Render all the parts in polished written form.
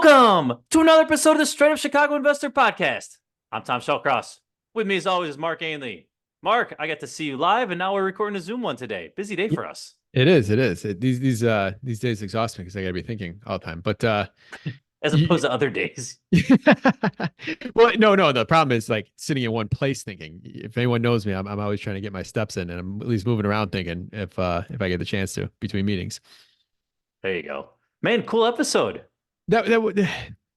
Welcome to another episode of the Straight Up Chicago Investor Podcast. I'm Tom Shellcross. With me, as always, is Mark Ainley. Mark, I got to see you live, and now we're recording a Zoom one today. Busy day for us. It is. It is. These days exhaust me because I got to be thinking all the time. But As you, opposed to other days. well, no. The problem is like sitting in one place thinking. If anyone knows me, I'm always trying to get my steps in, and I'm at least moving around thinking if I get the chance to between meetings. There you go, man. Cool episode. That would.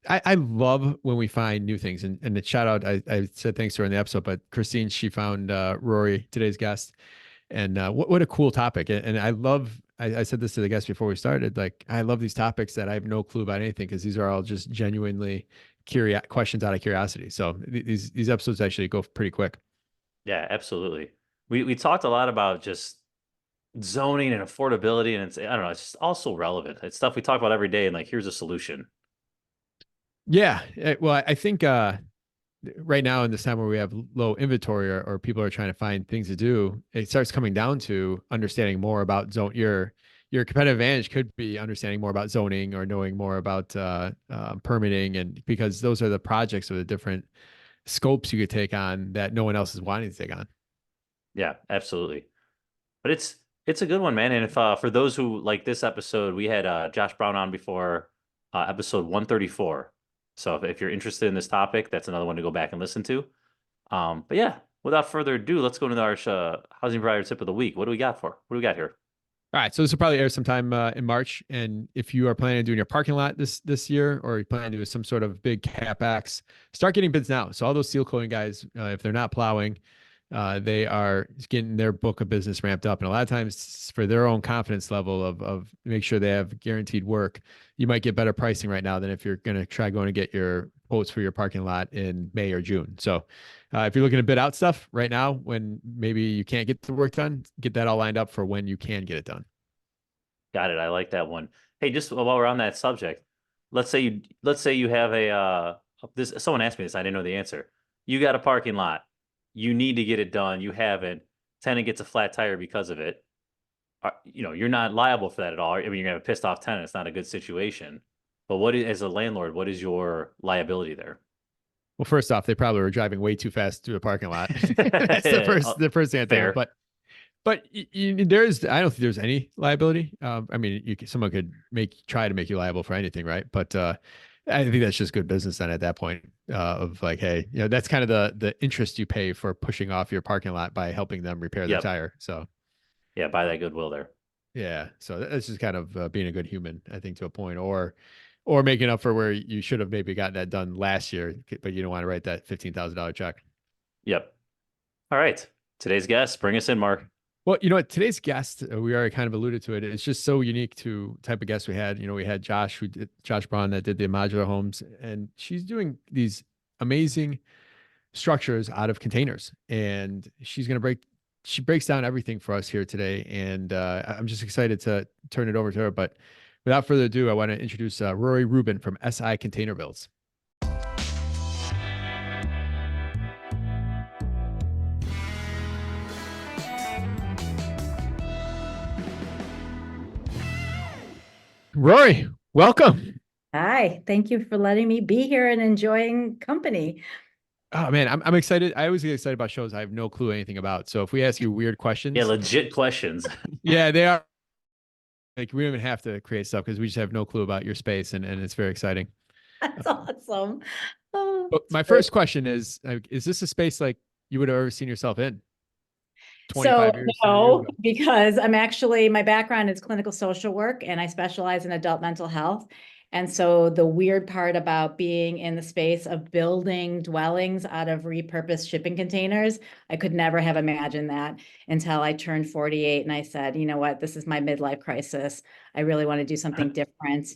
I love when we find new things, and the shout out. I said thanks to her in the episode, but Christine, she found Rory, today's guest. And what a cool topic. And I love, I said this to the guests before we started, like, I love these topics that I have no clue about anything because these are all just genuinely questions out of curiosity. So these episodes actually go pretty quick. Yeah, absolutely. We talked a lot about just zoning and affordability, and I don't know, it's just also relevant. It's stuff we talk about every day, and like, here's a solution. Yeah. Well, I think right now in this time where we have low inventory or people are trying to find things to do, it starts coming down to understanding more about zone. Your competitive advantage could be understanding more about zoning or knowing more about permitting, and because those are the projects or the different scopes you could take on that no one else is wanting to take on. Yeah, absolutely. But it's a good one, man. And if for those who like this episode, we had Josh Brown on before, episode 134. So if you're interested in this topic, that's another one to go back and listen to. But yeah, without further ado, let's go into our housing provider tip of the week. What do we got here? All right, so this will probably air sometime in March, and if you are planning on doing your parking lot this year, or you plan to do some sort of big capex, start getting bids now. So all those seal coating guys, if they're not plowing, they are getting their book of business ramped up, and a lot of times for their own confidence level of make sure they have guaranteed work, you might get better pricing right now than if you're going to try going to get your quotes for your parking lot in May or June. So if you're looking to bid out stuff right now, when maybe you can't get the work done, get that all lined up for when you can get it done. Got it. I like that one. Hey, just while we're on that subject, let's say you have this. Someone asked me this. I didn't know the answer. You got a parking lot. You need to get it done. You haven't. Tenant gets a flat tire because of it. You're not liable for that at all. I mean, you're gonna have a pissed off tenant. It's not a good situation. But as a landlord, what is your liability there? Well, first off, they probably were driving way too fast through a parking lot. That's the first answer. Fair. But there's, I don't think there's any liability. I mean, someone could try to make you liable for anything, right? But I think that's just good business then at that point, of like, hey, that's kind of the interest you pay for pushing off your parking lot by helping them repair their Yep. tire. So Yeah, buy that goodwill there. yeah, so that's just kind of being a good human, I think, to a point, or making up for where you should have maybe gotten that done last year, but you don't want to write that $15,000 check. Yep. All right. Today's guest, bring us in, Mark. Well, you know what? Today's guest, we already kind of alluded to it. It's just so unique to type of guest we had. We had Josh, Josh Braun, that did the modular homes, and she's doing these amazing structures out of containers. And she breaks down everything for us here today. And I'm just excited to turn it over to her. But without further ado, I want to introduce Rory Rubin from SI Container Builds. Rory, welcome. Hi, thank you for letting me be here and enjoying company. Oh man, I'm excited. I always get excited about shows I have no clue anything about. So if we ask you weird questions, Yeah, legit questions. yeah, they are. Like, we don't even have to create stuff because we just have no clue about your space, and it's very exciting. That's awesome. Oh, But my great. first question is this a space like you would have ever seen yourself in So 25 years, 30 years no, ago? because my background is clinical social work and I specialize in adult mental health. And so the weird part about being in the space of building dwellings out of repurposed shipping containers, I could never have imagined that until I turned 48 and I said, you know what, this is my midlife crisis. I really want to do something different.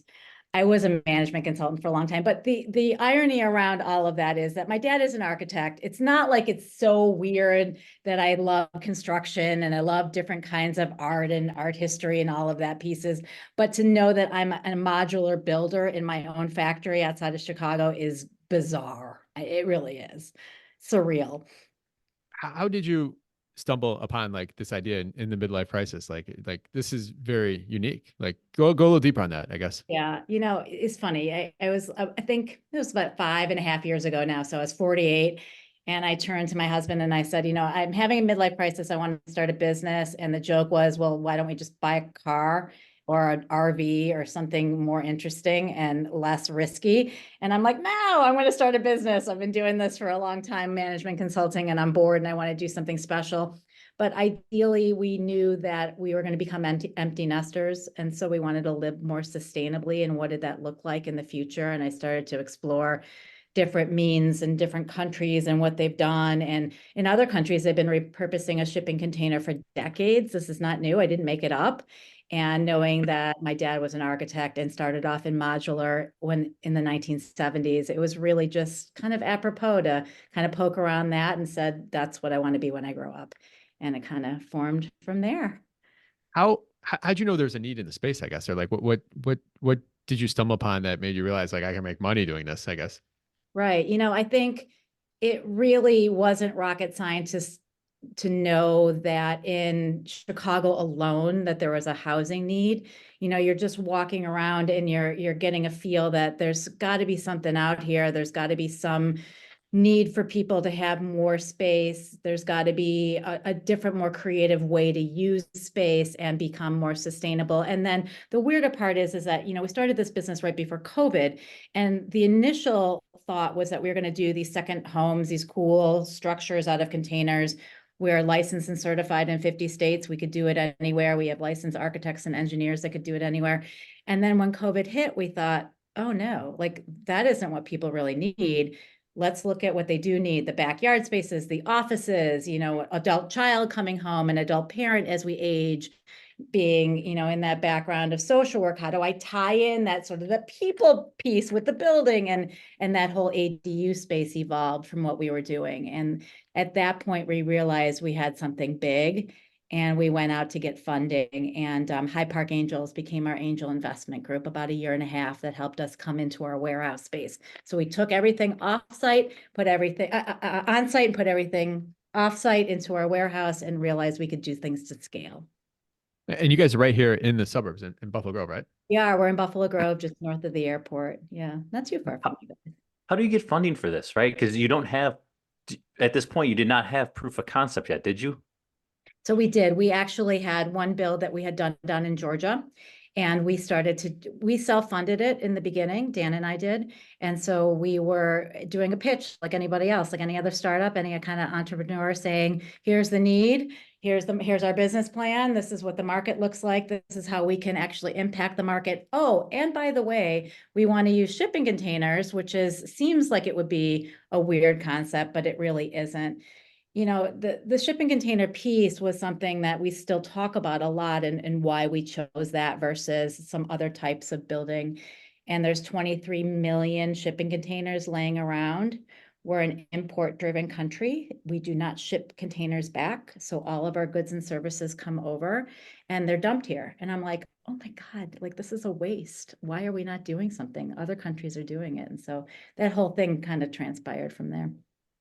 I was a management consultant for a long time, but the irony around all of that is that my dad is an architect. It's not like it's so weird that I love construction and I love different kinds of art and art history and all of that pieces. But to know that I'm a modular builder in my own factory outside of Chicago is bizarre. It really is surreal. How did you stumble upon like this idea in the midlife crisis? Like this is very unique. Like go a little deeper on that, I guess. Yeah, it's funny. I think it was about 5.5 years ago now. So I was 48, and I turned to my husband and I said, I'm having a midlife crisis. I want to start a business. And the joke was, well, why don't we just buy a car or an RV or something more interesting and less risky? And I'm like, no, I want to start a business. I've been doing this for a long time, management consulting, and I'm bored and I want to do something special. But ideally, we knew that we were going to become empty nesters. And so we wanted to live more sustainably. And what did that look like in the future? And I started to explore different means in different countries and what they've done. And in other countries, they've been repurposing a shipping container for decades. This is not new. I didn't make it up. And knowing that my dad was an architect and started off in modular when in the 1970s, it was really just kind of apropos to kind of poke around that and said, that's what I want to be when I grow up. And it kind of formed from there. How'd you know there's a need in the space, I guess? Or like what did you stumble upon that made you realize like I can make money doing this, I guess? Right. I think it really wasn't rocket science to know that in Chicago alone that there was a housing need. You're just walking around and you're getting a feel that there's got to be something out here. There's got to be some need for people to have more space. There's got to be a different, more creative way to use space and become more sustainable. And then the weirder part is that, we started this business right before COVID. And the initial thought was that we were going to do these second homes, these cool structures out of containers. We're licensed and certified in 50 states. We could do it anywhere. We have licensed architects and engineers that could do it anywhere. And then when COVID hit, we thought, oh no, like that isn't what people really need. Let's look at what they do need, the backyard spaces, the offices, adult child coming home, an adult parent as we age, being, in that background of social work. How do I tie in that sort of the people piece with the building? And that whole ADU space evolved from what we were doing. And at that point, we realized we had something big. And we went out to get funding, and High Park Angels became our angel investment group about 1.5 years that helped us come into our warehouse space. So we took everything off-site, put everything on-site, and put everything off-site into our warehouse, and realized we could do things to scale. And you guys are right here in the suburbs in Buffalo Grove, right? Yeah, we're in Buffalo Grove, just north of the airport. Yeah, not too far from you guys. How do you get funding for this, right? Because you don't have, at this point, you did not have proof of concept yet, did you? So we did. We actually had one build that we had done in Georgia, and we self-funded it in the beginning. Dan and I did. And so we were doing a pitch like anybody else, like any other startup, any kind of entrepreneur, saying, here's the need, here's our business plan, this is what the market looks like, this is how we can actually impact the market. Oh, and by the way, we want to use shipping containers, which seems like it would be a weird concept, but it really isn't. The shipping container piece was something that we still talk about a lot, and why we chose that versus some other types of building. And there's 23 million shipping containers laying around. We're an import-driven country. We do not ship containers back. So all of our goods and services come over and they're dumped here. And I'm like, oh my God, like this is a waste. Why are we not doing something? Other countries are doing it. And so that whole thing kind of transpired from there.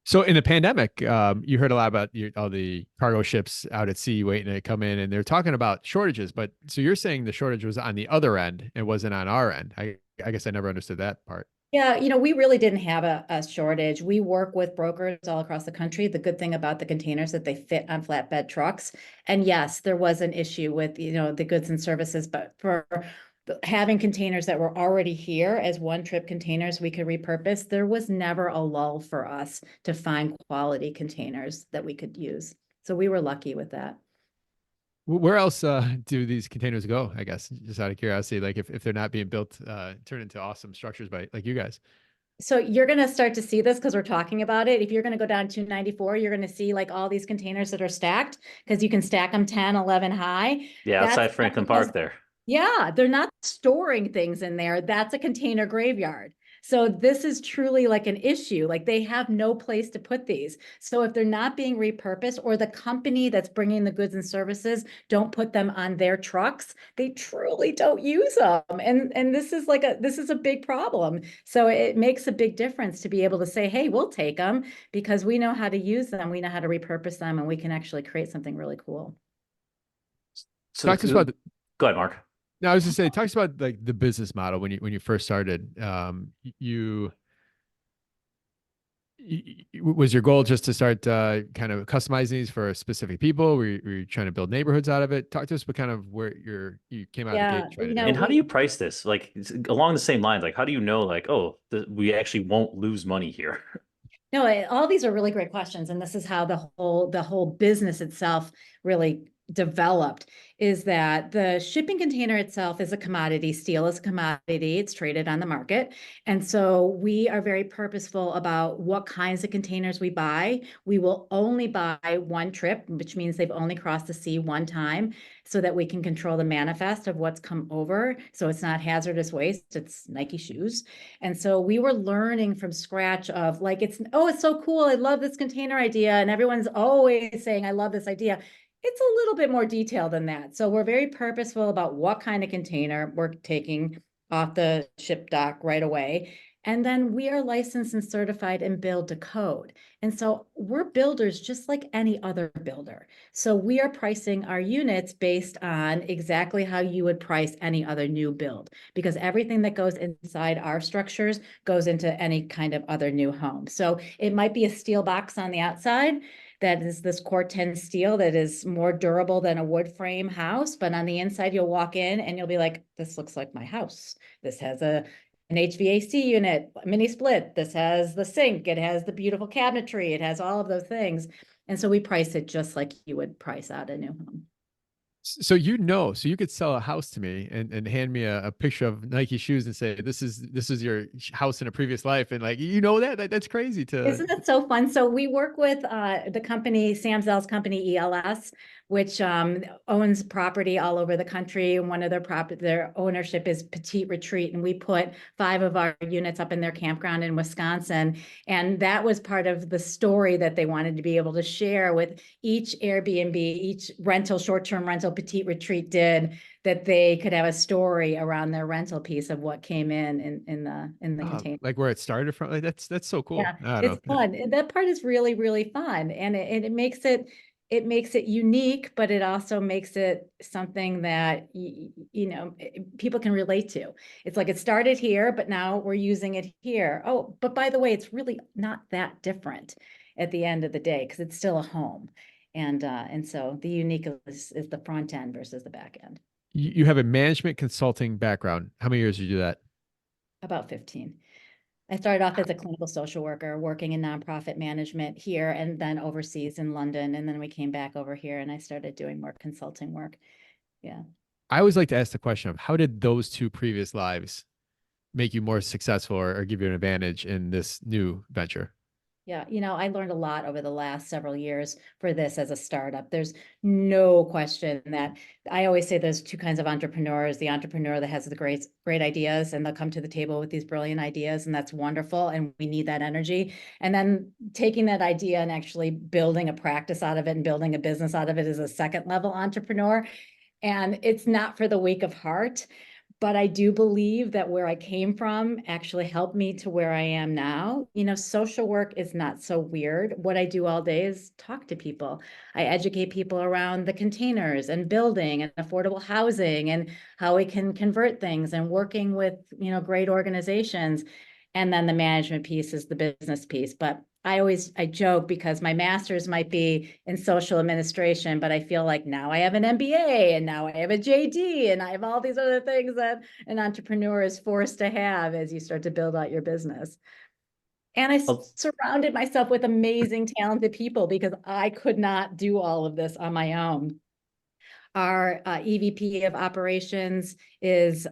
So in the pandemic, you heard a lot about all the cargo ships out at sea waiting to come in, and they're talking about shortages. But so you're saying the shortage was on the other end, it wasn't on our end. I guess I never understood that part. Yeah, we really didn't have a shortage. We work with brokers all across the country. The good thing about the containers that they fit on flatbed trucks. And yes, there was an issue with, the goods and services, but for having containers that were already here as one-trip containers we could repurpose, there was never a lull for us to find quality containers that we could use. So we were lucky with that. Where else do these containers go? I guess just out of curiosity, like if they're not being built, turned into awesome structures by like you guys. So you're going to start to see this because we're talking about it. If you're going to go down 294, you're going to see like all these containers that are stacked because you can stack them 10, 11 high. Yeah, outside Franklin Park there. Yeah, they're not storing things in there. That's a container graveyard. So this is truly like an issue. Like they have no place to put these. So if they're not being repurposed, or the company that's bringing the goods and services don't put them on their trucks, they truly don't use them. And this is a big problem. So it makes a big difference to be able to say, hey, we'll take them because we know how to use them, we know how to repurpose them, and we can actually create something really cool. So Talk to us about go ahead, Mark. No, I was just saying, talk about like the business model when you first started. Was your goal just to start kind of customizing these for specific people? Were you trying to build neighborhoods out of it? Talk to us about kind of where you came out of the Yeah, gate trying you to do know, And it. how do you price this? Like along the same lines, like how do you know like, oh, we actually won't lose money here? no, all these are really great questions, and this is how the whole business itself really developed, is that the shipping container itself is a commodity. Steel is a commodity. It's traded on the market. And so we are very purposeful about what kinds of containers we buy. We will only buy one trip, which means they've only crossed the sea one time, so that we can control the manifest of what's come over. So it's not hazardous waste, it's Nike shoes. And so we were learning from scratch of like, it's so cool. I love this container idea. And everyone's always saying, I love this idea. It's a little bit more detailed than that. So we're very purposeful about what kind of container we're taking off the ship dock right away. And then we are licensed and certified and build to code. And so we're builders just like any other builder. So we are pricing our units based on exactly how you would price any other new build, because everything that goes inside our structures goes into any kind of other new home. So it might be a steel box on the outside that is this Core 10 steel that is more durable than a wood frame house. But on the inside, you'll walk in and you'll be like, this looks like my house. This has an HVAC unit, mini split. This has the sink. It has the beautiful cabinetry. It has all of those things. And so we price it just like you would price out a new home. So so you could sell a house to me and hand me a picture of Nike shoes and say this is your house in a previous life, and like that's crazy to. Isn't that so fun? So we work with the company, Sam Zell's company, ELS, which owns property all over the country. And one of their ownership is Petite Retreat. And we put 5 of our units up in their campground in Wisconsin. And that was part of the story that they wanted to be able to share with each Airbnb, each rental, short-term rental Petite Retreat did, that they could have a story around their rental piece of what came in the container. Like where it started from. Like that's so cool. Yeah, I it's don't know. fun. That part is really, really fun. And it makes it unique, but it also makes it something that, people can relate to. It's like it started here, but now we're using it here. Oh, but by the way, it's really not that different at the end of the day, because it's still a home. And so the unique is the front end versus the back end. You have a management consulting background. How many years did you do that? About 15. I started off as a clinical social worker working in nonprofit management here and then overseas in London. And then we came back over here and I started doing more consulting work. Yeah. I always like to ask the question of how did those 2 previous lives make you more successful or give you an advantage in this new venture? Yeah, I learned a lot over the last several years for this as a startup. There's no question that I always say there's 2 kinds of entrepreneurs: the entrepreneur that has the great ideas and they'll come to the table with these brilliant ideas, and that's wonderful. And we need that energy. And then taking that idea and actually building a practice out of it and building a business out of it is a second level entrepreneur. And it's not for the weak of heart. But I do believe that where I came from actually helped me to where I am now. Social work is not so weird. What I do all day is talk to people. I educate people around the containers and building and affordable housing and how we can convert things and working with, great organizations. And then the management piece is the business piece. But I joke because my master's might be in social administration, but I feel like now I have an MBA and now I have a JD and I have all these other things that an entrepreneur is forced to have as you start to build out your business. And I Well, surrounded myself with amazing, talented people because I could not do all of this on my own. Our EVP of operations is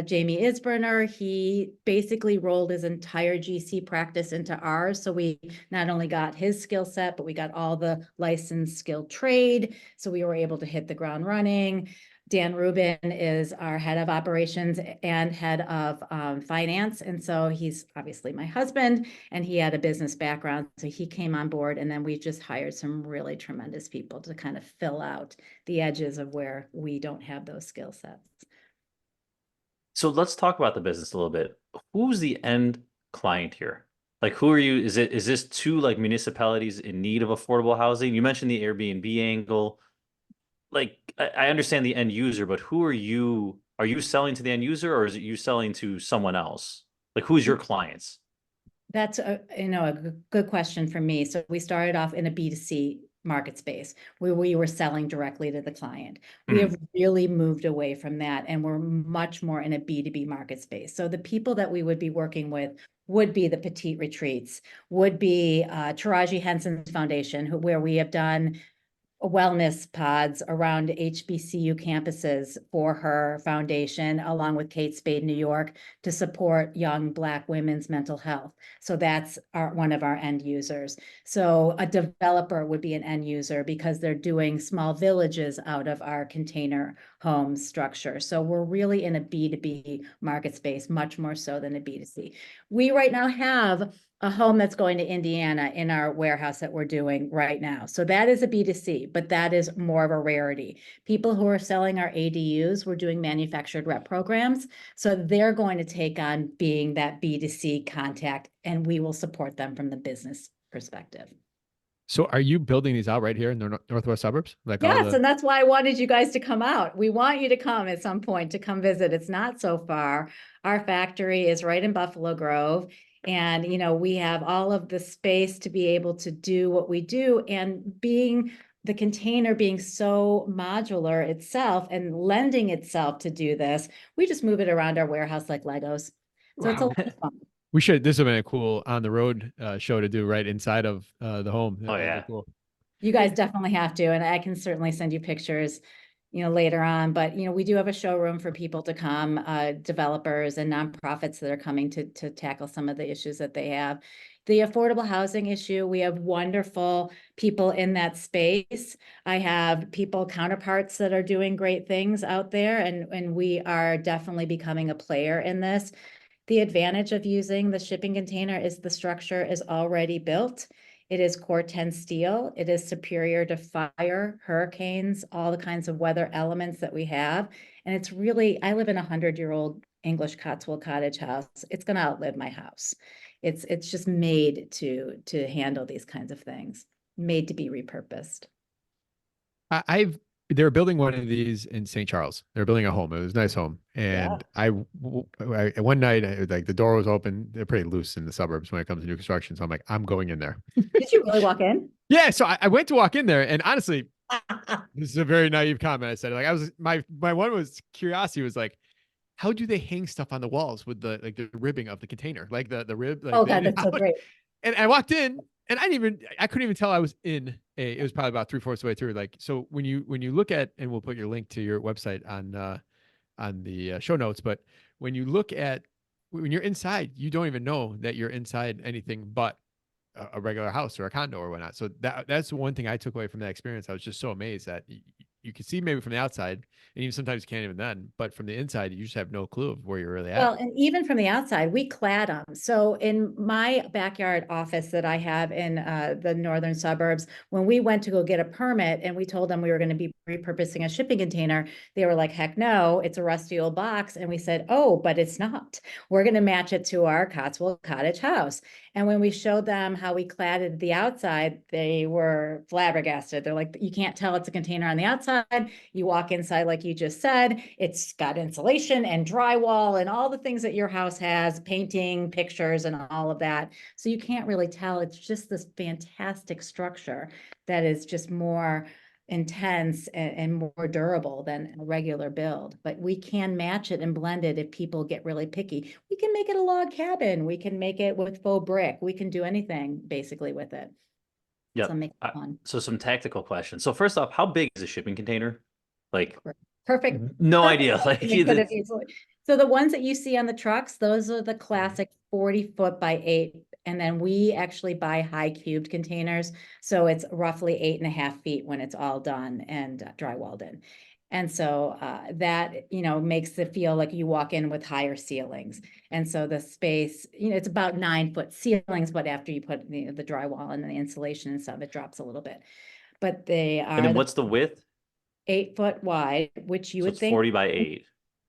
Jamie Isberner. He basically rolled his entire GC practice into ours. So we not only got his skill set, but we got all the licensed skilled trade. So we were able to hit the ground running. Dan Rubin is our head of operations and head of finance. And so he's obviously my husband, and he had a business background. So he came on board, and then we just hired some really tremendous people to kind of fill out the edges of where we don't have those skill sets. So let's talk about the business a little bit. Who's the end client here? Like, who are you? Is this to like municipalities in need of affordable housing? You mentioned the Airbnb angle. Like, I understand the end user, but who are you? Are you selling to the end user, or is it you selling to someone else? Like, who's your clients? That's a good question for me. So we started off in a B2C market space where we were selling directly to the client. We have really moved away from that, and we're much more in a B2B market space. So the people that we would be working with would be the Petite Retreats, would be Taraji Henson's foundation, where we have done wellness pods around HBCU campuses for her foundation, along with Kate Spade, New York, to support young Black women's mental health. So that's one of our end users. So a developer would be an end user because they're doing small villages out of our container home structure. So we're really in a B2B market space, much more so than a B2C. We right now have a home that's going to Indiana in our warehouse that we're doing right now. So that is a B2C, but that is more of a rarity. People who are selling our ADUs, we're doing manufactured rep programs. So they're going to take on being that B2C contact, and we will support them from the business perspective. So are you building these out right here in the northwest suburbs? Like yes, and that's why I wanted you guys to come out. We want you to come at some point to come visit. It's not so far. Our factory is right in Buffalo Grove. And, we have all of the space to be able to do what we do. And being the container being so modular itself and lending itself to do this, we just move it around our warehouse like Legos. So it's a lot of fun. We should. This would have been a cool on the road show to do right inside of the home. Oh yeah, cool. You guys definitely have to, and I can certainly send you pictures, later on. But we do have a showroom for people to come, developers and nonprofits that are coming to tackle some of the issues that they have. The affordable housing issue, we have wonderful people in that space. I have people counterparts that are doing great things out there, and we are definitely becoming a player in this. The advantage of using the shipping container is the structure is already built. It is core 10 steel. It is superior to fire, hurricanes, all the kinds of weather elements that we have. And it's really, I live in a 100-year-old English Cotswold cottage house. It's going to outlive my house. It's just made to handle these kinds of things, made to be repurposed. They were building one of these in St. Charles. They were building a home. It was a nice home. And I one night, like the door was open. They're pretty loose in the suburbs when it comes to new construction. So I'm like, I'm going in there. Did you really walk in? Yeah. So I went to walk in there, and honestly, this is a very naive comment. I said, like, my one was curiosity was like, how do they hang stuff on the walls with the ribbing of the container, like the rib? Like, oh God, that's so great. And I walked in, and I couldn't even tell I was in it was probably about 3/4 of the way through. Like, so when you look at, and we'll put your link to your website on the show notes, but when you look at, when you're inside, you don't even know that you're inside anything but a regular house or a condo or whatnot. So that's one thing I took away from that experience. I was just so amazed that you can see maybe from the outside, and even sometimes you can't even then, but from the inside, you just have no clue of where you're really at. Well, and even from the outside, we clad them. So in my backyard office that I have in the northern suburbs, when we went to go get a permit and we told them we were going to be repurposing a shipping container, they were like, heck no, it's a rusty old box. And we said, oh, but it's not. We're going to match it to our Cotswold cottage house. And when we showed them how we cladded the outside, they were flabbergasted. They're like, you can't tell it's a container on the outside. You walk inside, like you just said, it's got insulation and drywall and all the things that your house has, painting, pictures, and all of that. So you can't really tell. It's just this fantastic structure that is just more intense and more durable than a regular build. But we can match it and blend it if people get really picky. We can make it a log cabin. We can make it with faux brick. We can do anything basically with it. Yeah. So make it fun. So some tactical questions. So first off, how big is a shipping container? Like, perfect. No perfect idea. Like, so the ones that you see on the trucks, those are the classic 40-foot by 8. And then we actually buy high cubed containers. So it's roughly 8.5 feet when it's all done and drywalled in. And so that, makes it feel like you walk in with higher ceilings. And so the space, it's about 9-foot ceilings, but after you put the drywall and the insulation and stuff, it drops a little bit. But they And are then what's the width? 8 foot wide, which you So would it's think 40 by 8.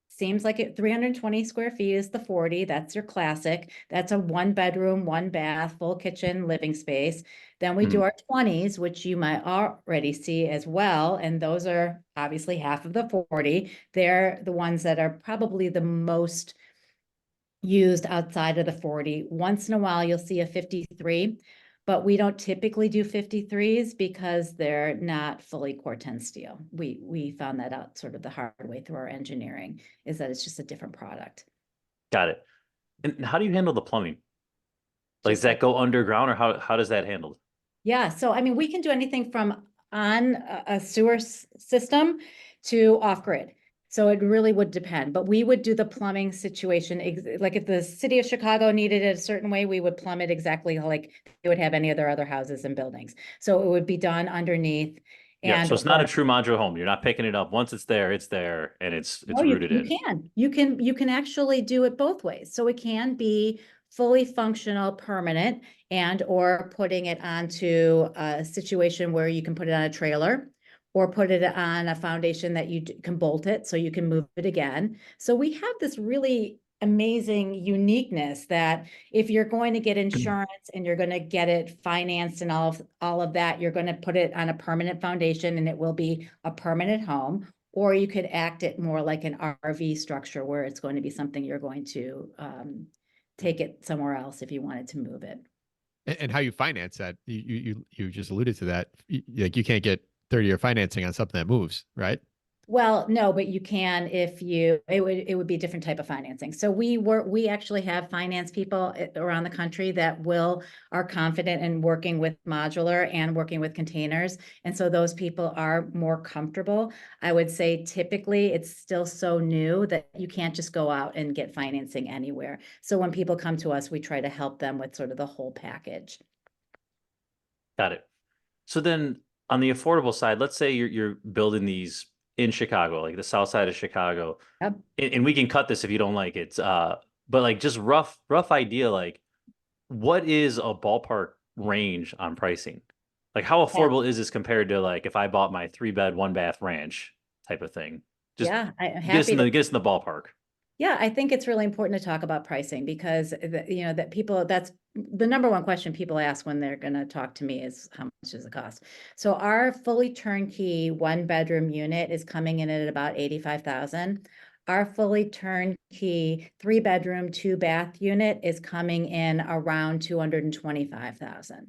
seems like 320 square feet is the 40. That's your classic. That's a 1 bedroom, 1 bath, full kitchen, living space. Then we do Mhm. our 20s, which you might already see as well. And those are obviously half of the 40. They're the ones that are probably the most used outside of the 40. Once in a while, you'll see a 53, but we don't typically do 53s because they're not fully Corten steel. We found that out sort of the hard way through our engineering, is that it's just a different product. Got it. And how do you handle the plumbing? Like, does Just that go underground, or how does that handled? Yeah, so I mean, we can do anything from on a sewer system to off grid. So it really would depend, but we would do the plumbing situation. Like if the city of Chicago needed it a certain way, we would plumb it exactly like they would have any of their other houses and buildings. So it would be done underneath Yeah, and so it's not a true modular home. You're not picking it up. Once it's there, and it's no, you rooted you in. can. You can actually do it both ways. So it can be fully functional, permanent, and or putting it onto a situation where you can put it on a trailer or put it on a foundation that you can bolt it so you can move it again. So we have this really amazing uniqueness that if you're going to get insurance and you're going to get it financed and all of that, you're going to put it on a permanent foundation and it will be a permanent home. Or you could act it more like an RV structure where it's going to be something you're going to take it somewhere else if you wanted to move it. And how you finance that? You just alluded to that. Like you can't get 30-year financing on something that moves, right? Well, no, but you can if it would be a different type of financing. So we actually have finance people around the country that are confident in working with modular and working with containers. And so those people are more comfortable. I would say typically it's still so new that you can't just go out and get financing anywhere. So when people come to us, we try to help them with sort of the whole package. Got it. So then on the affordable side, let's say you're building these in Chicago, like the south side of Chicago. Yep. And we can cut this if you don't like it. But like just rough idea, like what is a ballpark range on pricing? Like how affordable is this compared to like if I bought my 3-bed, 1-bath ranch type of thing? Just Yeah, I'm happy to. get us in the ballpark. Yeah, I think it's really important to talk about pricing because that people, that's the number one question people ask when they're going to talk to me is how much does it cost? So our fully turnkey 1-bedroom unit is coming in at about 85,000. Our fully turnkey 3-bedroom, 2-bath unit is coming in around 225,000.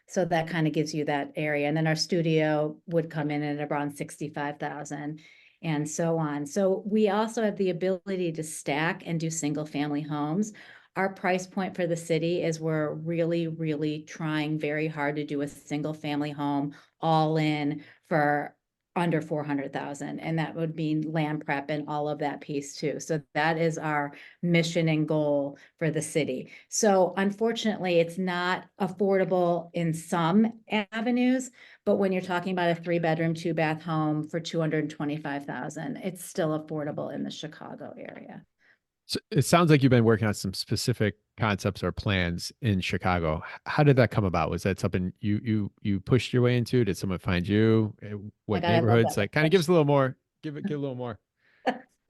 So that kind of gives you that area. And then our studio would come in at around 65,000 and so on. So we also have the ability to stack and do single family homes. Our price point for the city is we're really, really trying very hard to do a single family home all in for under 400,000. And that would mean land prep and all of that piece too. So that is our mission and goal for the city. So unfortunately, it's not affordable in some avenues, but when you're talking about a 3-bedroom, 2-bath home for 225,000, it's still affordable in the Chicago area. So it sounds like you've been working on some specific concepts or plans in Chicago. How did that come about? Was that something you pushed your way into? Did someone find you? My What God, I love neighborhoods? that Like, kind of give us a little more. Give a little more.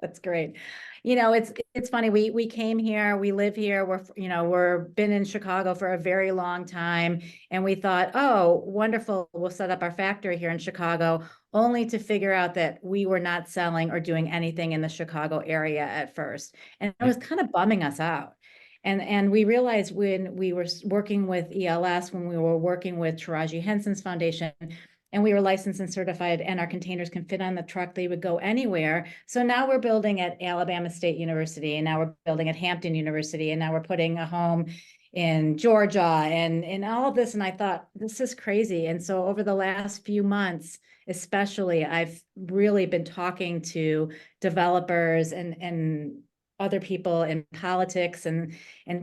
That's great. It's funny. We came here, we live here. We're been in Chicago for a very long time. And we thought, oh, wonderful. We'll set up our factory here in Chicago, only to figure out that we were not selling or doing anything in the Chicago area at first. And it was kind of bumming us out. And we realized when we were working with ELS, when we were working with Taraji Henson's foundation, and we were licensed and certified and our containers can fit on the truck, they would go anywhere. So now we're building at Alabama State University, and now we're building at Hampton University, and now we're putting a home in Georgia and all of this. And I thought, this is crazy. And so over the last few months, especially, I've really been talking to developers and other people in politics and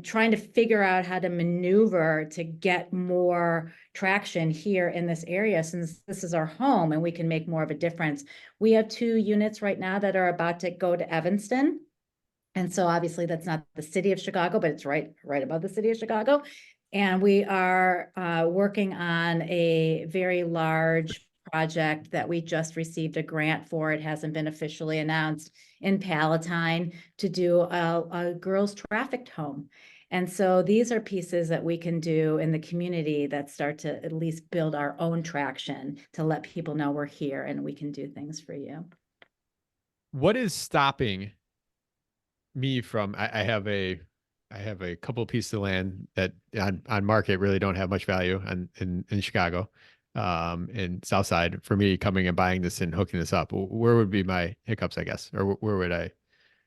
trying to figure out how to maneuver to get more traction here in this area, since this is our home and we can make more of a difference. We have 2 units right now that are about to go to Evanston. And so obviously that's not the city of Chicago, but it's right above the city of Chicago. And we are working on a very large project that we just received a grant for. It hasn't been officially announced, in Palatine, to do a girls trafficked home. And so these are pieces that we can do in the community that start to at least build our own traction to let people know we're here and we can do things for you. What is stopping me from, I have a couple of pieces of land that on market really don't have much value in Chicago, in South Side, for me coming and buying this and hooking this up. Where would be my hiccups, I guess, or where would I?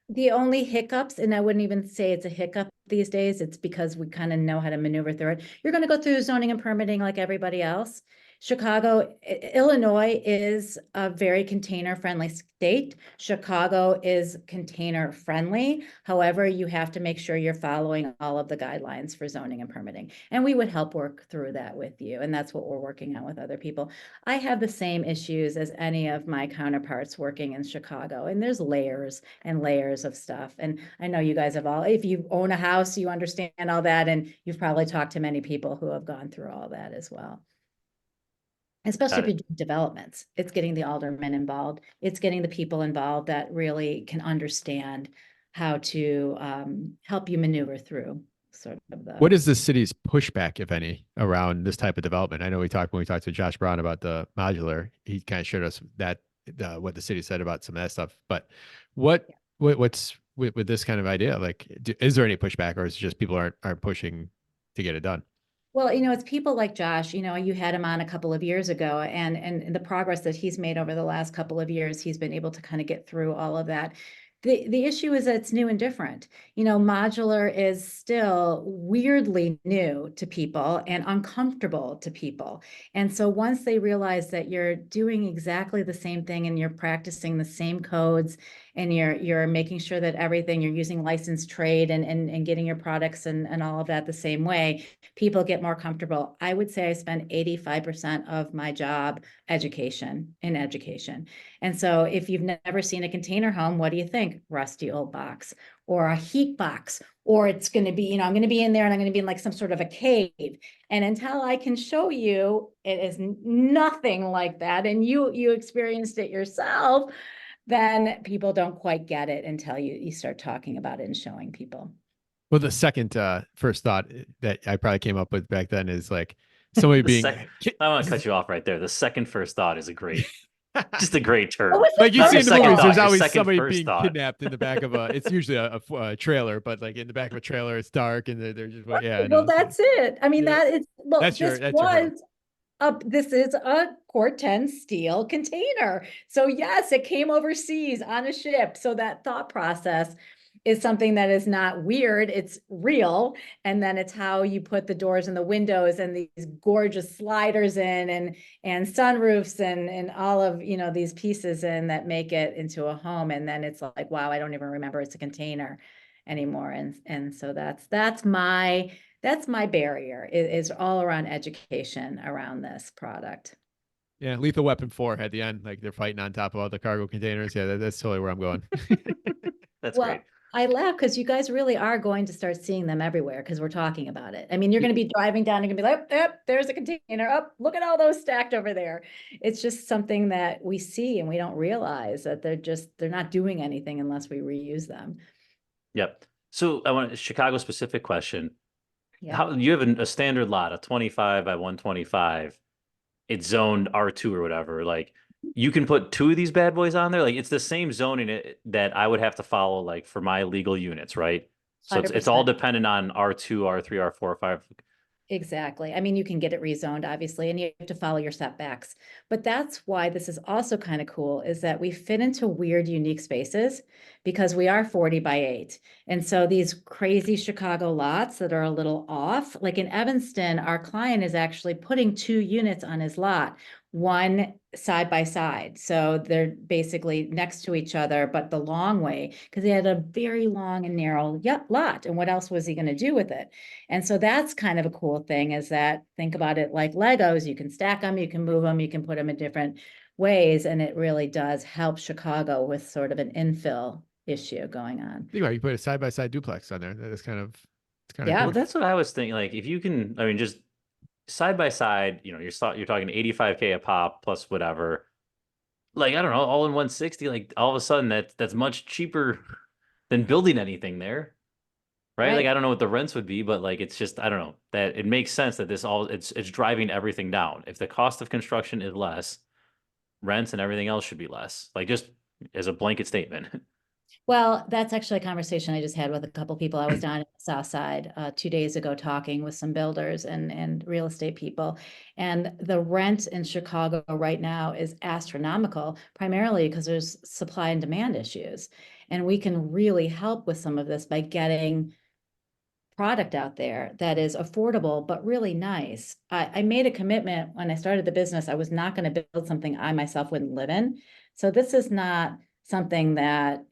The only hiccups, and I wouldn't even say it's a hiccup these days, it's because we kind of know how to maneuver through it. You're going to go through zoning and permitting like everybody else. Chicago, Illinois is a very container friendly state. Chicago is container friendly. However, you have to make sure you're following all of the guidelines for zoning and permitting. And we would help work through that with you. And that's what we're working on with other people. I have the same issues as any of my counterparts working in Chicago. And there's layers and layers of stuff. And I know you guys have all, if you own a house, you understand all that. And you've probably talked to many people who have gone through all that as well. Especially if you do developments, it's getting the aldermen involved. It's getting the people involved that really can understand how to help you maneuver through sort of the. What is the city's pushback, if any, around this type of development? I know when we talked to Josh Brown about the modular, he kind of showed us that what the city said about some of that stuff. But what's with this kind of idea? Like, is there any pushback, or is it just people aren't pushing to get it done? Well, it's people like Josh, you had him on a couple of years ago, and the progress that he's made over the last couple of years, he's been able to kind of get through all of that. The issue is that it's new and different. Modular is still weirdly new to people and uncomfortable to people. And so once they realize that you're doing exactly the same thing and you're practicing the same codes and you're making sure that everything, you're using licensed trade and getting your products and all of that the same way, people get more comfortable. I would say I spend 85% of my job in education. And so if you've never seen a container home, what do you think? Rusty old box or a heat box, or it's going to be, I'm going to be in there and I'm going to be in like some sort of a cave. And until I can show you, it is nothing like that. And you experienced it yourself, then people don't quite get it until you start talking about it and showing people. Well, the second first thought that I probably came up with back then is like somebody being. I want to cut you off right there. The second first thought is just a great term. Like you see in the movies, there's always somebody being thought. kidnapped in the back of it's usually a trailer, but like in the back of a trailer, it's dark and they're just, yeah. Well, that's it. I mean, yeah. This is a Corten steel container. So yes, it came overseas on a ship. So that thought process is something that is not weird, it's real. And then it's how you put the doors and the windows and these gorgeous sliders in and sunroofs and all of, these pieces in that make it into a home. And then it's like, wow, I don't even remember it's a container anymore. And so that's my barrier is all around education around this product. Yeah, Lethal Weapon 4 at the end, like they're fighting on top of all the cargo containers. Yeah, that's totally where I'm going. That's great. I laugh because you guys really are going to start seeing them everywhere because we're talking about it. I mean, you're going to be driving down, you're going to be like, yep, there's a container. Up, look at all those stacked over there. It's just something that we see and we don't realize that they're not doing anything unless we reuse them. Yep. So I want a Chicago specific question. Yeah. How you have a standard lot, a 25 by 125. It's zoned R2 or whatever. Like you can put 2 of these bad boys on there. Like it's the same zoning that I would have to follow like for my legal units, right? So it's all dependent on R2, R3, R4, R5. Exactly. I mean, you can get it rezoned, obviously, and you have to follow your setbacks. But that's why this is also kind of cool, is that we fit into weird, unique spaces because we are 40 by 8. And so these crazy Chicago lots that are a little off, like in Evanston, our client is actually putting 2 units on his lot. one side by side. So they're basically next to each other, but the long way, because he had a very long and narrow lot. And what else was he going to do with it? And so that's kind of a cool thing, is that, think about it like Legos. You can stack them, you can move them, you can put them in different ways. And it really does help Chicago with sort of an infill issue going on. Think about it, you put a side by side duplex on there. It's kind of Yeah. Well, cool. that's what I was thinking. Like, if you can, I mean, just side by side, you're talking 85K a pop plus whatever. Like, I don't know, all in 160. Like, all of a sudden, that's much cheaper than building anything there, right? Like, Right. I don't know what the rents would be, but like, it's just, I don't know, that it makes sense that it's driving everything down. If the cost of construction is less, rents and everything else should be less. Like, just as a blanket statement. Well, that's actually a conversation I just had with a couple people. I was down at the South Side 2 days ago talking with some builders and real estate people. And the rent in Chicago right now is astronomical, primarily because there's supply and demand issues. And we can really help with some of this by getting product out there that is affordable, but really nice. I made a commitment when I started the business. I was not going to build something I myself wouldn't live in. So this is not something that,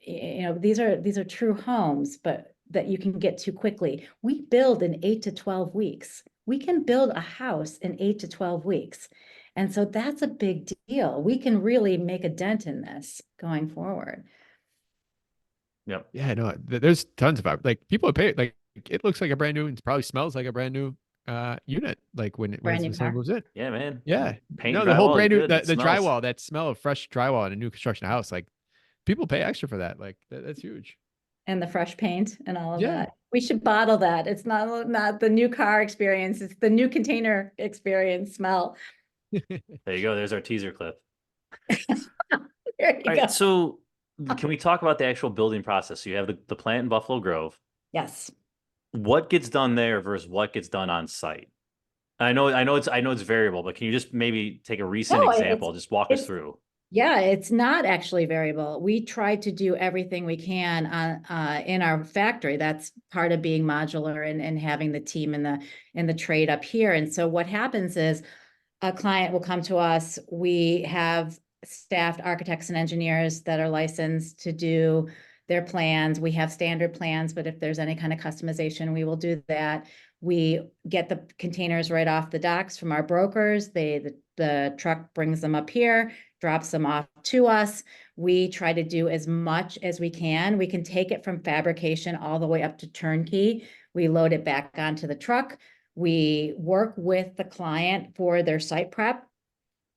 these are true homes, but that you can get to quickly. We build in 8 to 12 weeks. We can build a house in 8 to 12 weeks. And so that's a big deal. We can really make a dent in this going forward. Yep. Yeah, no, there's tons of like people would pay it. Like it looks like a brand new, it probably smells like a brand new unit. Like when Brand new someone car. moves in. Yeah, man. Yeah, Paint no, the whole drywall is brand new good. It the smells. drywall, that smell of fresh drywall in a new construction house. Like people pay extra for that. Like that's huge. And the fresh paint and all of Yeah. that. We should bottle that. It's not the new car experience. It's the new container experience smell. There you go. There's our teaser clip. There you All go. right. So can we talk about the actual building process? So you have the plant in Buffalo Grove. Yes. What gets done there versus what gets done on site? I know it's variable, but can you just maybe take a recent No, example? Just walk us it's through. yeah, it's not actually variable. We try to do everything we can on in our factory. That's part of being modular and having the team in the trade up here. And so what happens is a client will come to us. We have staffed architects and engineers that are licensed to do their plans. We have standard plans, but if there's any kind of customization, we will do that. We get the containers right off the docks from our brokers. The truck brings them up here, drops them off to us. We try to do as much as we can. We can take it from fabrication all the way up to turnkey. We load it back onto the truck. We work with the client for their site prep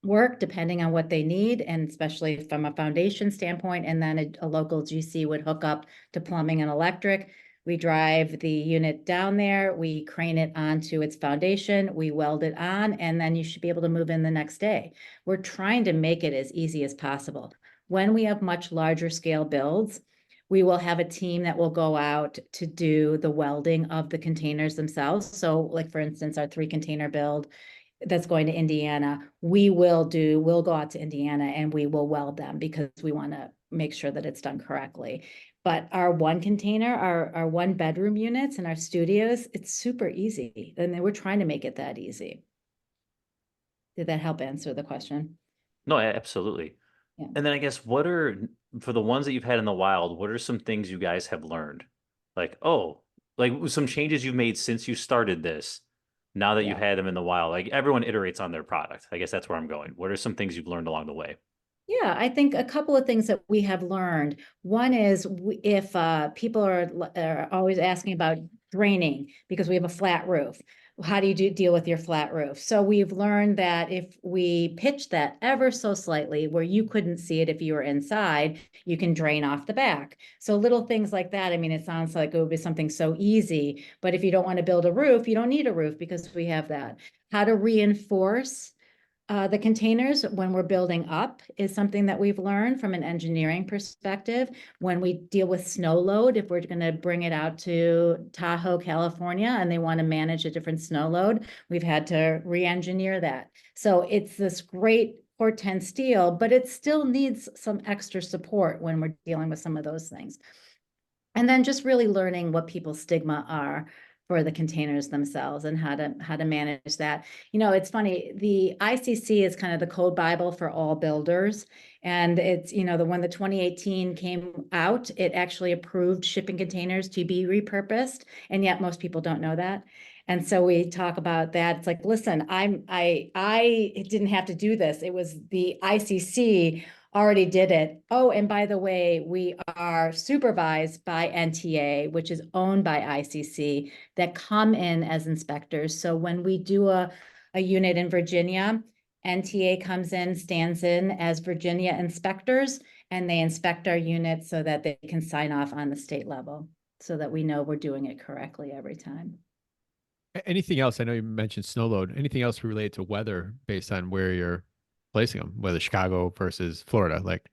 work, depending on what they need, and especially from a foundation standpoint. And then a local GC would hook up to plumbing and electric. We drive the unit down there, we crane it onto its foundation, we weld it on, and then you should be able to move in the next day. We're trying to make it as easy as possible. When we have much larger scale builds, we will have a team that will go out to do the welding of the containers themselves. So like, for instance, our 3 container build that's going to Indiana, we'll go out to Indiana and we will weld them because we want to make sure that it's done correctly. But our 1 container, our 1 bedroom units and our studios, it's super easy. And we're trying to make it that easy. Did that help answer the question? No, absolutely. Yeah. And then I guess for the ones that you've had in the wild, what are some things you guys have learned? Like, some changes you've made since you started this, now that you've Yeah. had them in the wild. Like, everyone iterates on their product. I guess that's where I'm going. What are some things you've learned along the way? Yeah, I think a couple of things that we have learned. One is if people are always asking about draining because we have a flat roof. How do you deal with your flat roof? So we've learned that if we pitch that ever so slightly where you couldn't see it if you were inside, you can drain off the back. So little things like that. I mean, it sounds like it would be something so easy, but if you don't want to build a roof, you don't need a roof because we have that. How to reinforce the containers when we're building up is something that we've learned from an engineering perspective. When we deal with snow load, if we're going to bring it out to Tahoe, California, and they want to manage a different snow load, we've had to re-engineer that. So it's this great Corten steel, but it still needs some extra support when we're dealing with some of those things. And then just really learning what people's stigma are for the containers themselves and how to manage that. You know, it's funny, the ICC is kind of the code Bible for all builders. And it's, you know, when the 2018 came out, it actually approved shipping containers to be repurposed. And yet most people don't know that. And so we talk about that. It's like, listen, I didn't have to do this. It was the ICC already did it. Oh, and by the way, we are supervised by NTA, which is owned by ICC, that come in as inspectors. So when we do a unit in Virginia, NTA comes in, stands in as Virginia inspectors, and they inspect our units so that they can sign off on the state level so that we know we're doing it correctly every time. Anything else? I know you mentioned snow load. Anything else related to weather based on where you're placing them, whether Chicago versus Florida? Like,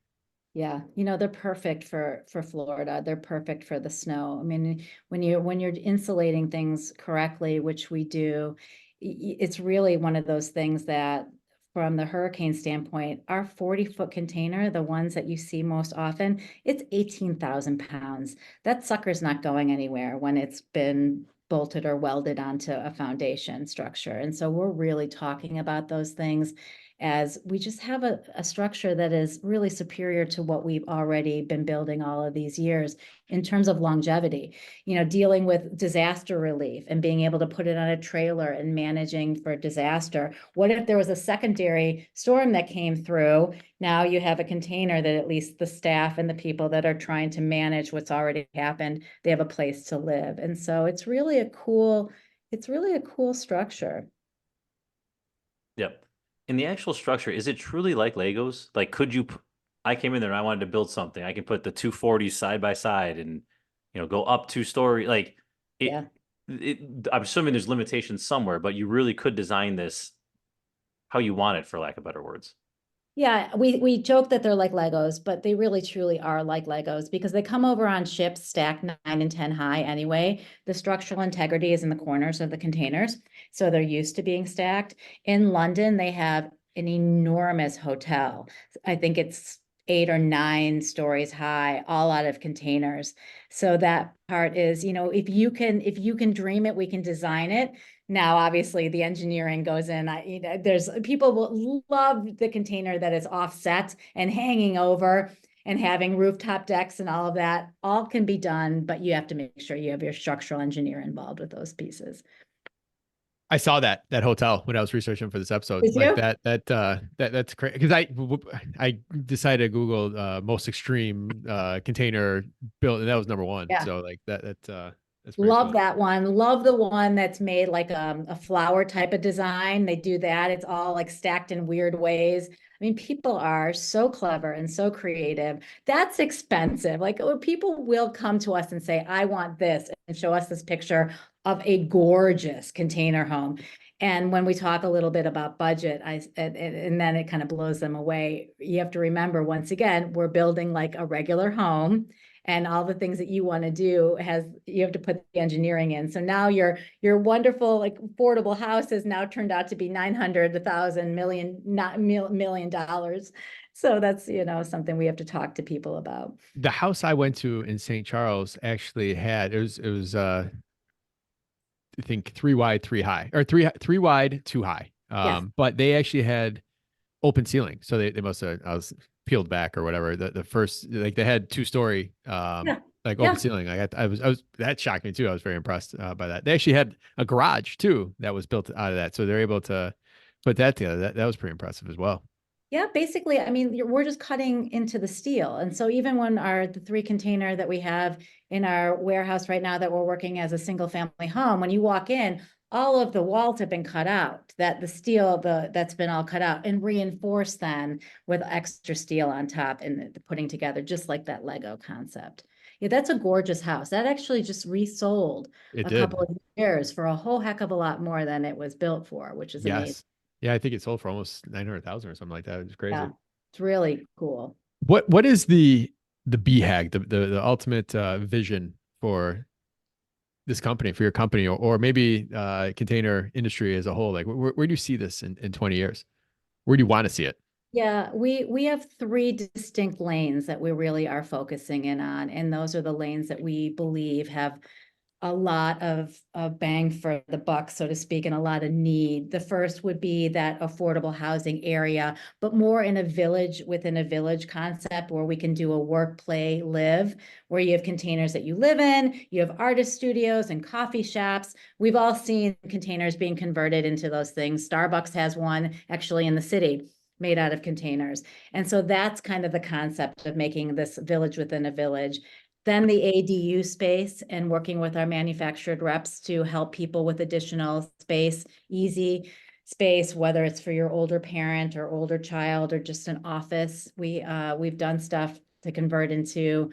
Yeah, you know, they're perfect for Florida. They're perfect for the snow. I mean, when you're insulating things correctly, which we do, it's really one of those things that from the hurricane standpoint, our 40-foot container, the ones that you see most often, it's 18,000 pounds. That sucker's not going anywhere when it's been bolted or welded onto a foundation structure. And so we're really talking about those things as we just have a structure that is really superior to what we've already been building all of these years in terms of longevity, you know, dealing with disaster relief and being able to put it on a trailer and managing for disaster. What if there was a secondary storm that came through? Now you have a container that at least the staff and the people that are trying to manage what's already happened, they have a place to live. And so it's really a cool structure. Yep. In the actual structure, is it truly like Legos? Like, I came in there and I wanted to build something. I can put the 240s side by side and, go up 2 story. Like Yeah. I'm assuming there's limitations somewhere, but you really could design this how you want it, for lack of better words. Yeah, we joke that they're like Legos, but they really truly are like Legos because they come over on ships stacked 9 and 10 high anyway. The structural integrity is in the corners of the containers, so they're used to being stacked. In London, they have an enormous hotel. I think it's 8 or 9 stories high, all out of containers. So that part is, if you can dream it, we can design it. Now, obviously, the engineering goes in. There's people will love the container that is offset and hanging over and having rooftop decks and all of that. All can be done, but you have to make sure you have your structural engineer involved with those pieces. I saw that hotel when I was researching for this episode. Did Like you? that's crazy because I decided to Google most extreme container built, and that was number one. Yeah. So like that's pretty Love cool. that one. Love the one that's made like a flower type of design. They do that. It's all like stacked in weird ways. I mean, people are so clever and so creative. That's expensive. Like people will come to us and say, I want this, and show us this picture of a gorgeous container home. And when we talk a little bit about budget, and then it kind of blows them away. You have to remember, once again, we're building like a regular home, and all the things that you want to do you have to put the engineering in. So now your wonderful, like affordable house has now turned out to be 900, 1,000 million, not million dollars. So that's, something we have to talk to people about. The house I went to in St. Charles actually had it was I think 3 wide, 3 high, or three wide, 2 high. Yes. But they actually had open ceiling. So they must have, I was peeled back or whatever. The first, like they had 2 story, Yeah. like Yeah. open ceiling. Like I was, that shocked me too. I was very impressed by that. They actually had a garage too that was built out of that. So they're able to put that together. That was pretty impressive as well. Yeah, basically, I mean, we're just cutting into the steel. And so even when the 3 container that we have in our warehouse right now that we're working as a single family home, when you walk in, all of the walls have been cut out, that the steel, that's been all cut out and reinforced then with extra steel on top and putting together just like that Lego concept. Yeah, that's a gorgeous house. That actually just resold It a did. couple of years for a whole heck of a lot more than it was built for, which is amazing. Yes. Yeah. I think it sold for almost 900,000 or something like that. It was crazy. Yeah, it's really cool. What is the BHAG, the ultimate vision for this company, for your company, or maybe container industry as a whole? Like where do you see this in 20 years? Where do you want to see it? Yeah, we have 3 distinct lanes that we really are focusing in on, and those are the lanes that we believe have a lot of bang for the buck, so to speak, and a lot of need. The first would be that affordable housing area, but more in a village within a village concept where we can do a work, play, live, where you have containers that you live in, you have artist studios and coffee shops. We've all seen containers being converted into those things. Starbucks has one actually in the city made out of containers. And so that's kind of the concept of making this village within a village. Then the ADU space and working with our manufactured reps to help people with additional space, easy space, whether it's for your older parent or older child or just an office. We've done stuff to convert into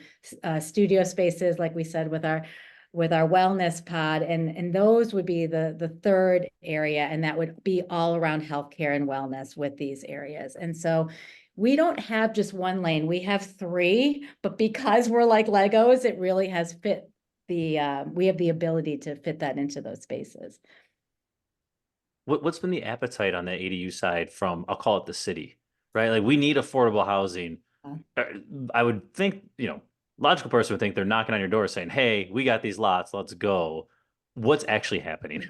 studio spaces, like we said, with our wellness pod, and those would be the third area, and that would be all around healthcare and wellness with these areas. And so we don't have just one lane, we have three, but because we're like Legos, it really has fit we have the ability to fit that into those spaces. What's been the appetite on the ADU side from, I'll call it the city, right? Like we need affordable housing. I would think, logical person would think they're knocking on your door saying, hey, we got these lots, let's go. What's actually happening?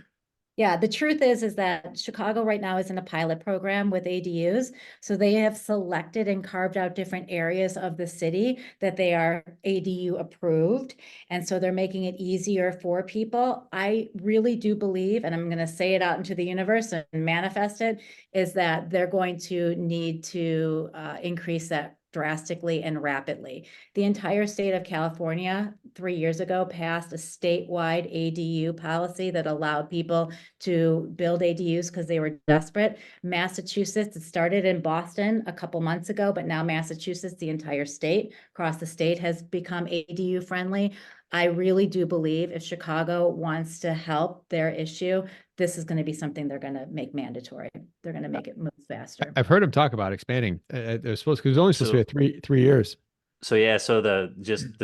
Yeah, the truth is that Chicago right now is in a pilot program with ADUs. So they have selected and carved out different areas of the city that they are ADU approved. And so they're making it easier for people. I really do believe, and I'm going to say it out into the universe and manifest it, is that they're going to need to increase that drastically and rapidly. The entire state of California 3 years ago passed a statewide ADU policy that allowed people to build ADUs because they were desperate. Massachusetts, it started in Boston a couple months ago, but now Massachusetts, the entire state, across the state, has become ADU friendly. I really do believe if Chicago wants to help their issue, this is going to be something they're going to make mandatory. They're going to make it move faster. I've heard him talk about expanding. They're supposed, because it was only supposed to be 3 years. So yeah, so the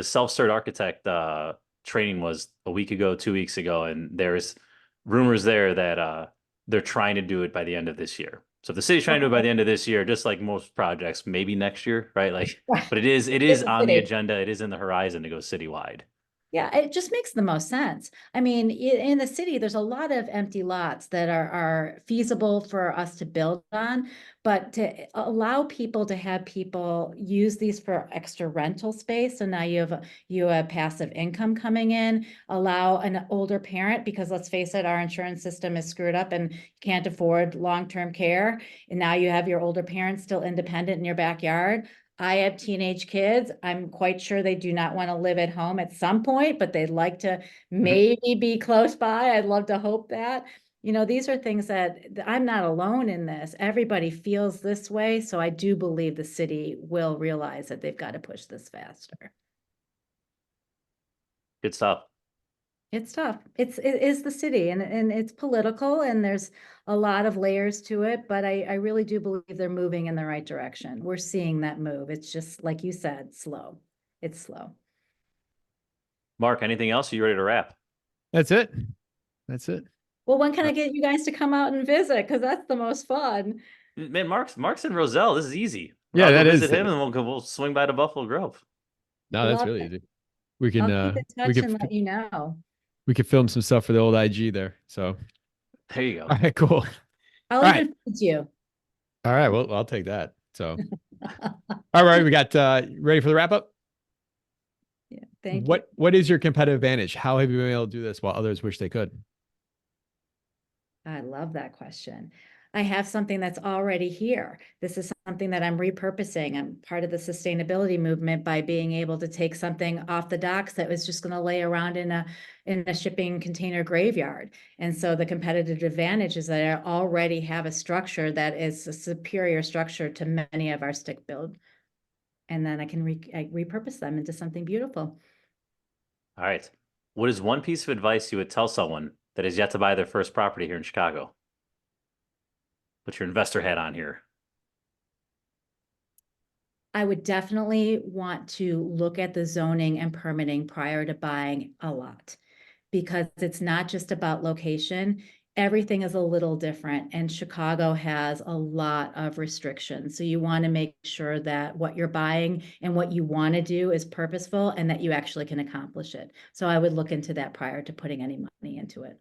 self-cert architect training was a week ago, 2 weeks ago, and there's rumors there that they're trying to do it by the end of this year. So if the city's trying to do it by the end of this year, just like most projects, maybe next year, right? Like, but it is on the agenda. It is in the horizon to go citywide. Yeah, it just makes the most sense. I mean, in the city, there's a lot of empty lots that are feasible for us to build on, but to allow people to have people use these for extra rental space. So now you have passive income coming in, allow an older parent, because let's face it, our insurance system is screwed up and can't afford long-term care. And now you have your older parents still independent in your backyard. I have teenage kids. I'm quite sure they do not want to live at home at some point, but they'd like to maybe be close by. I'd love to hope that. These are things that I'm not alone in this. Everybody feels this way. So I do believe the city will realize that they've got to push this faster. Good stuff. It's tough. It is the city, and it's political, and there's a lot of layers to it, but I really do believe they're moving in the right direction. We're seeing that move. It's just, like you said, slow. It's slow. Mark, anything else? Are you ready to wrap? That's it. That's it. Well, when can I get you guys to come out and visit? Because that's the most fun. Man, Mark's in Roselle. This is easy. Yeah, I'll that go is. visit him, and we'll swing by to Buffalo Grove. No, that's Love really it. easy. We can I'll keep in touch and let you know. we could film some stuff for the old IG there. So There you go. all right, cool. I'll All even feed you. All right, well, I'll take that. So all right, we got ready for the wrap up. Yeah, thank you. What is your competitive advantage? How have you been able to do this while others wish they could? I love that question. I have something that's already here. This is something that I'm repurposing. I'm part of the sustainability movement by being able to take something off the docks that was just going to lay around in a shipping container graveyard. And so the competitive advantage is that I already have a structure that is a superior structure to many of our stick build. And then I can repurpose them into something beautiful. All right. What is one piece of advice you would tell someone that is yet to buy their first property here in Chicago? Put your investor hat on here. I would definitely want to look at the zoning and permitting prior to buying a lot, because it's not just about location. everything is a little different, and Chicago has a lot of restrictions. So you want to make sure that what you're buying and what you want to do is purposeful and that you actually can accomplish it. So I would look into that prior to putting any money into it.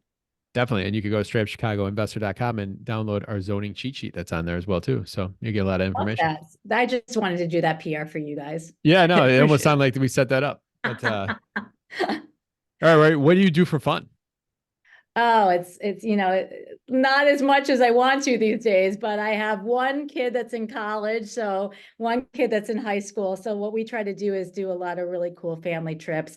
Definitely. And you could go straight up chicagoinvestor.com and download our zoning cheat sheet that's on there as well too. So you get a lot of Love information. that. I just wanted to do that PR for you guys. Yeah, no, it almost Appreciate sounded like we set that up. But all right, what do you do for fun? Oh, it's not as much as I want to these days, but I have one kid that's in college, so one kid that's in high school. So what we try to do is do a lot of really cool family trips.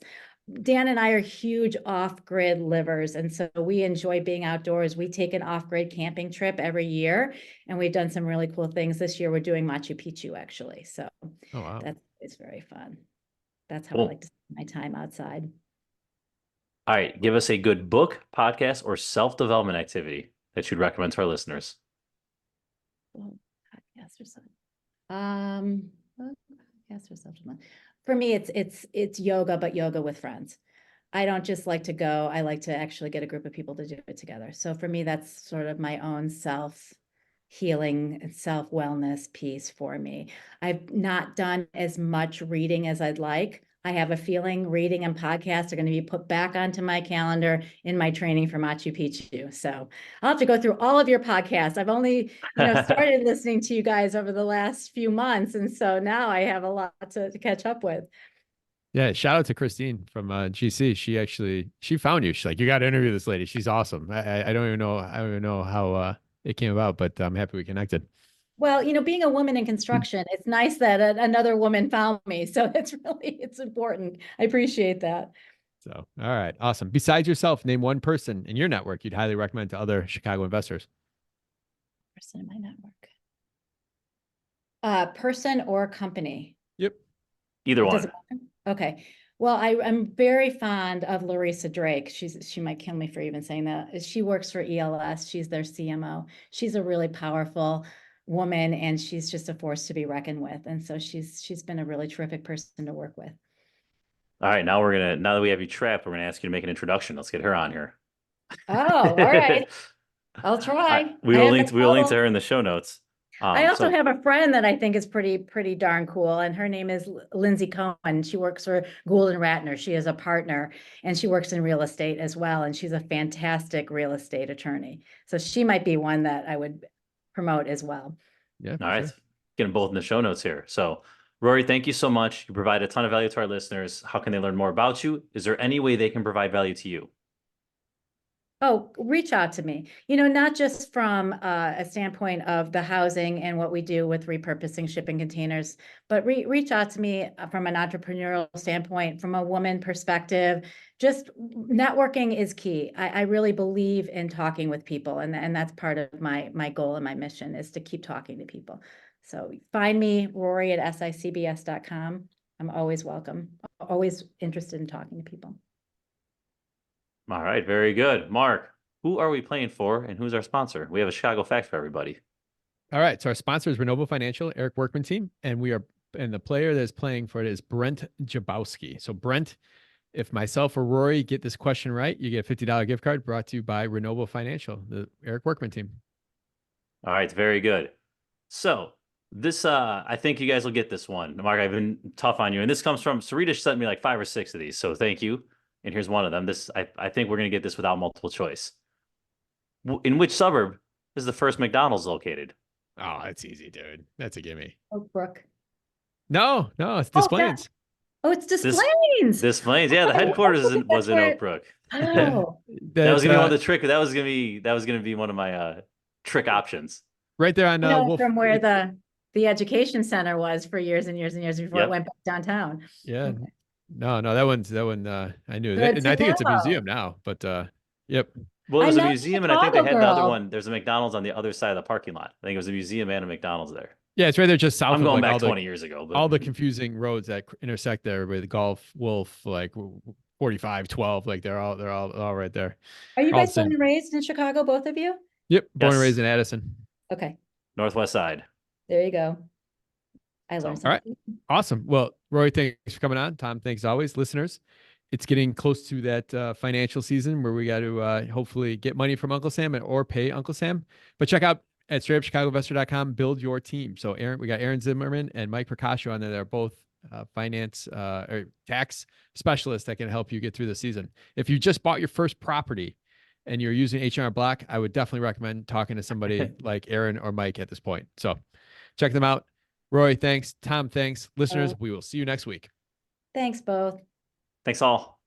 Dan and I are huge off-grid livers, and so we enjoy being outdoors. We take an off-grid camping trip every year, and we've done some really cool things. This year we're doing Machu Picchu, actually. So Oh, wow. it's very fun. That's how I Cool. like to spend my time outside. All right, give us a good book, podcast, or self-development activity that you'd recommend to our listeners. Oh, podcast or something. Podcast or something. For me, it's yoga, but yoga with friends. I don't just like to go. I like to actually get a group of people to do it together. So for me, that's sort of my own self healing and self wellness piece for me. I've not done as much reading as I'd like. I have a feeling reading and podcasts are going to be put back onto my calendar in my training for Machu Picchu. So I'll have to go through all of your podcasts. I've only, started listening to you guys over the last few months. And so now I have a lot to catch up with. Yeah, shout out to Christine from GC. She found you. She's like, you got to interview this lady. She's awesome. I don't even know how it came about, but I'm happy we connected. Well, being a woman in construction, it's nice that another woman found me. So it's important. I appreciate that. So, all right, awesome. Besides yourself, name one person in your network you'd highly recommend to other Chicago investors. Person in my network. Person or company? Yep. Either Does one. it matter? Okay. Well, I'm very fond of Larissa Drake. She might kill me for even saying that. She works for ELS. She's their CMO. She's a really powerful woman, and she's just a force to be reckoned with. And so she's been a really terrific person to work with. All right, now that we have you trapped, we're gonna ask you to make an introduction. Let's get her on here. Oh, all right. I'll try. We I will have link to her in the show notes. I also So have a friend that I think is pretty darn cool, and her name is Lindsay Cohen. She works for Gould and Ratner. She is a partner, and she works in real estate as well, and she's a fantastic real estate attorney. So she might be one that I would promote as well. Yeah. all right, Sure. get them both in the show notes here. So Rory, thank you so much. You provide a ton of value to our listeners. How can they learn more about you? Is there any way they can provide value to you? Oh, reach out to me, not just from a standpoint of the housing and what we do with repurposing shipping containers, but reach out to me from an entrepreneurial standpoint, from a woman perspective. Just networking is key. I really believe in talking with people, and that's part of my goal and my mission is to keep talking to people. So find me, Rory at sicbs.com. I'm always welcome, always interested in talking to people. All right, very good. Mark, who are we playing for and who's our sponsor? We have a Chicago fact for everybody. All right. So our sponsor is Renovo Financial, Eric Workman team, and the player that is playing for it is Brent Jabowski. So Brent, if myself or Rory get this question right, you get a $50 gift card brought to you by Renovo Financial, the Eric Workman team. All right, very good. So this, I think you guys will get this one. Mark, I've been tough on you, and this comes from Sarita sent me like 5 or 6 of these, so thank you. And here's one of them. I think we're gonna get this without multiple choice. In which suburb is the first McDonald's located? Oh, that's easy, dude. That's a gimme. Oak Brook. No, it's Oh, Des Plaines. Oh, it's Des Plaines. This Plains, yeah. The headquarters was in Oak Brook. Oh, That was gonna be one of the trick. That was gonna be one of my trick options. Right there on Wolf. from where the education center was for years and years and years before it Yep. went back downtown. Yeah. Okay. No, that one I knew. Good And to I think it's a know. museum now, but yep. Well, I'm there's a not a museum, and I think they Chicago had the other girl. one. There's a McDonald's on the other side of the parking lot. I think it was a museum and a McDonald's there. Yeah, it's right there just south I'm of going like back 20 years ago, but all the confusing roads that intersect there with Golf, Wolf, like 45, 12, like they're all right there. Are you All guys the same. born and raised in Chicago, both of you? Yep, born and Yes. raised in Addison. Okay, Northwest side. there you go. I learned So, all right. something. Awesome. Well, Roy, thanks for coming on. Tom, thanks as always. Listeners, it's getting close to that financial season where we got to hopefully get money from Uncle Sam or pay Uncle Sam. But check out at straightupchicagoinvestor.com, build your team. So we got Aaron Zimmerman and Mike Percasio on there. They're both finance or tax specialists that can help you get through the season. If you just bought your first property and you're using H&R Block, I would definitely recommend talking to somebody like Aaron or Mike at this point. So check them out. Roy, thanks. Tom, thanks. Listeners, we will see you next week. Thanks both. Thanks all.